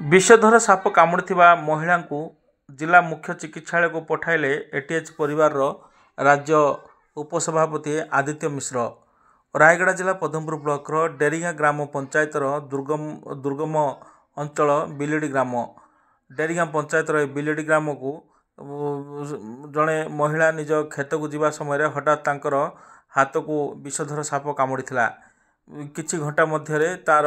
विषधर साप कामुड़ी महिला को जिला मुख्य चिकित्सालय को पठाइले एटीएच परिवार राज्य उपसभापति आदित्य मिश्र। रायगड़ा जिला पद्मपुर ब्लॉक डेरिंगा ग्राम पंचायत दुर्गम अंचल बिलेडी ग्राम डेरिंगा पंचायत बिलेडी ग्राम को जड़े महिला निज खेत को जीवा समय हठात तांकर हाथ को विषधर साप कामुड़ी किछि घंटा मध्य तार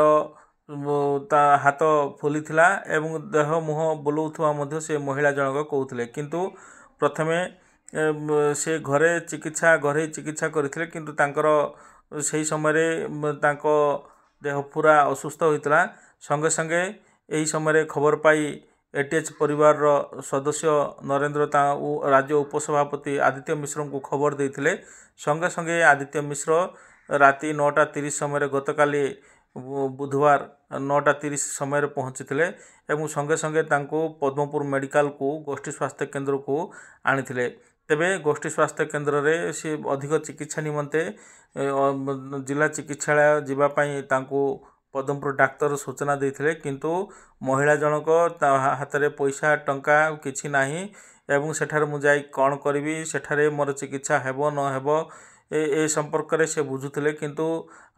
हाथ फुली एवं देह मुह बुलाउवा से महिला जनक कहते किंतु प्रथमे से घरे चिकित्सा करथिले किंतु तांकर सही समय देह पूरा असुस्थ होता संगे संगे यही समय खबर पाई एटीएच परिवार सदस्य नरेंद्र राज्य उपसभापति आदित्य मिश्र को खबर देते संगे संगे आदित्य मिश्र राति 9:30 समय गतकाली बुधवार 9:30 समय पहुँची एवं संगे संगे पद्मपुर मेडिकल को गोष्ठी स्वास्थ्य केन्द्र को आनी तेबे गोष्ठी स्वास्थ्य केन्द्र रे सी अधिक चिकित्सा निमंते जिला चिकित्सालय जीवाई पद्मपुर डाक्तर सूचना देते किंतु महिला जनक हाथ में पैसा टंका किछि नाही एवं सेठार मु जाई कौन करी सेठारे मोर चिकित्सा हेबो न हेबो ए संपर्क में से बुझुले किंतु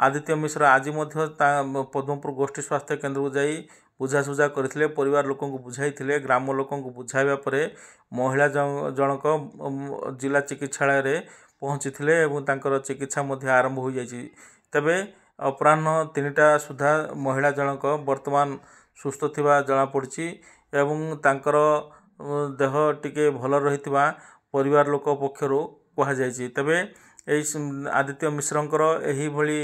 आदित्य मिश्र आज पद्मपुर गोष्ठी स्वास्थ्य केन्द्र को जाई बुझासुझा करथिले परिवार लोक को बुझाई ग्राम लोक को बुझाइबा परे महिला जनक जिला चिकित्सालय रे पहुँची एवं तांकर चिकित्सा मध्य आरंभ हो जाइछि। तबे अपराह्न 3टा सुधा महिला जनक वर्तमान सुस्थ थिबा जणा पड़छि एवं तांकर देह टिके भल रहितबा परिवार लोक पक्षरु कहा जाइछि। तबे आदित्य मिश्रंकर एही भली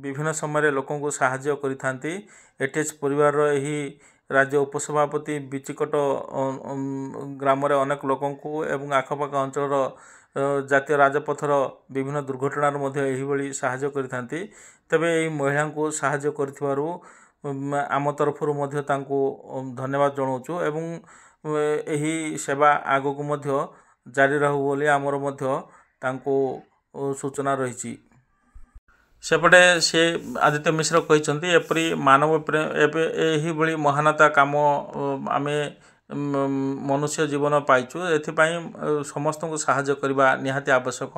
विभिन्न समय लोक को साहाय्य करिथांती एटीएच परिवार एही राज्य उपसभापति बिचिकट ग्राम अनेक लोक एवं आखपाख अंचल जातीय राजपथर विभिन्न दुर्घटनार मध्य एही भली साहाय्य करिथांती। तबे एही महिला को साहाय्य करिथिबारु आम तरफरु मध्य तांको धन्यवाद जणाउछु एवं एही सेवा आगो को मध्य जारी रहू बोली आमर मध्य तांको सूचना रही। सेपटे से आदित्य मिश्र कहते एपरी मानव यही भली महानता काम आम मनुष्य जीवन पाइचु एथिपाई समस्त को साहाय्य करने निहाती आवश्यक।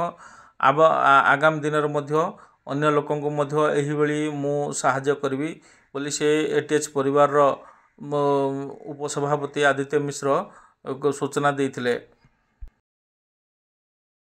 आगामी दिन अन्य लोक यही भली मु साहाय्य करी बोली से एटीएच परिवार उपसभापति आदित्य मिश्र सूचना देते।